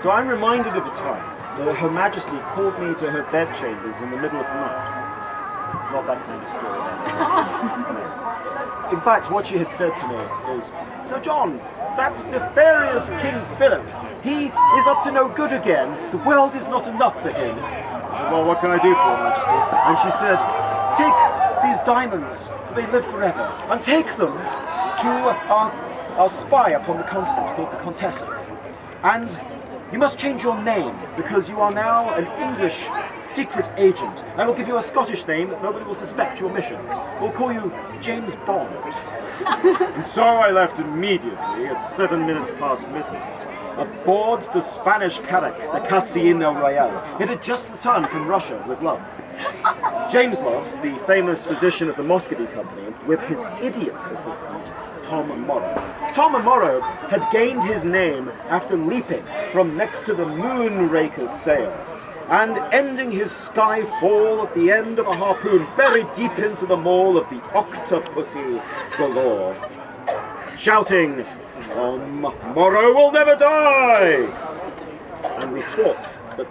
So I'm reminded of a time that Her Majesty called me to her bedchambers in the middle of the night. It's not that kind of story. In fact, what she had said to me is, "Sir John, that nefarious King Philip, he is up to no good again. The world is not enough for him." I said, "Well, what can I do for Her Majesty?" And she said, "Take these diamonds, for they live forever, and take them to our spy upon the continent called the Contessa. And you must change your name, because you are now an English secret agent. I will give you a Scottish name that nobody will suspect your mission. We'll call you James Bond." And so I left immediately at 7 minutes past midnight, aboard the Spanish carrack, the Casino Royale. It had just returned from Russia with Love. James Love, the famous physician of the Muscovy Company, with his idiot assistant, Tom Morrow. Tom Morrow had gained his name after leaping from next to the Moonraker's sail and ending his sky fall at the end of a harpoon buried deep into the maw of the Octopussy galore, shouting, "Tom Morrow will never die!" And we thought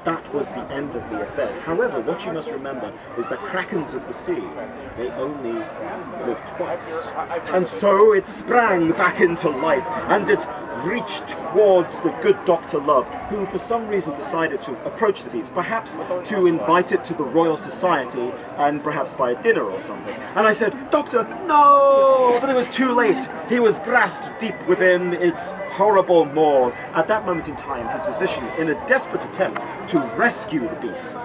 that was the end of the affair. However, what you must remember is that krakens of the sea, they only live twice. And so it sprang back into life, and it reached towards the good Dr. Love, who for some reason decided to approach the beast, perhaps to invite it to the Royal Society, and perhaps buy a dinner or something. And I said, "Doctor, no!" But it was too late. He was grasped deep within its horrible maw. At that moment in time, his physician, in a desperate attempt to rescue the beast,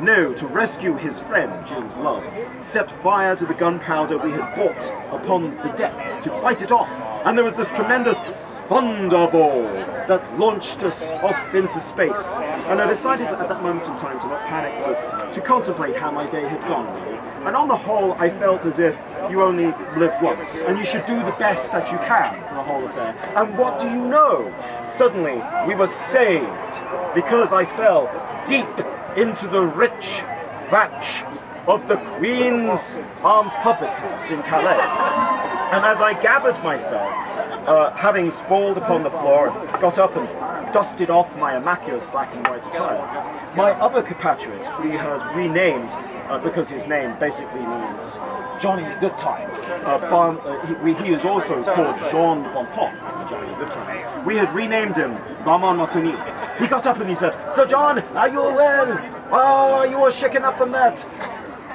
no, to rescue his friend, James Love, set fire to the gunpowder we had brought upon the deck to fight it off. And there was this tremendous thunderball that launched us off into space. And I decided at that moment in time to not panic, but to contemplate how my day had gone, really. And on the whole, I felt as if you only live once, and you should do the best that you can for the whole affair. And what do you know? Suddenly, we were saved, because I fell deep into the rich vatch of the Queen's Arms Public House in Calais. And as I gathered myself, having sprawled upon the floor and got up and dusted off my immaculate black and white attire, my other compatriot we had renamed, because his name basically means Johnny Goodtimes. He is also called Jean Bonton, Johnny Goodtimes. We had renamed him Maman Martini. He got up and he said, "Sir John, are you well? Oh, you were shaken up from that."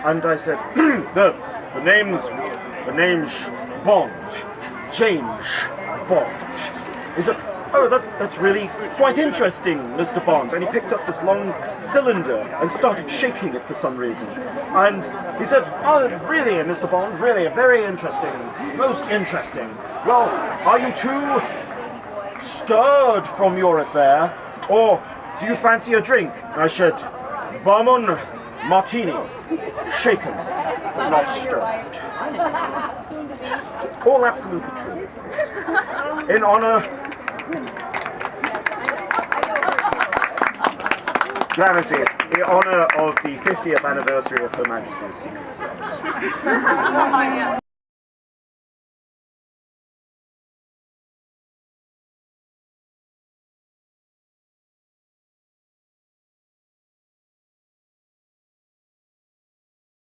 And I said, the name's Bond. James Bond. He said, "Oh, that's really quite interesting, Mr. Bond." And he picked up this long cylinder and started shaking it for some reason. And he said, "Oh, really, Mr. Bond, really, very interesting, most interesting. Well, are you too stirred from your affair, or do you fancy a drink?" I said, "Barman Martini, shaken, but not stirred." All absolutely true. In honor... Gramercy, in honor of the 50th anniversary of Her Majesty's Secret Service.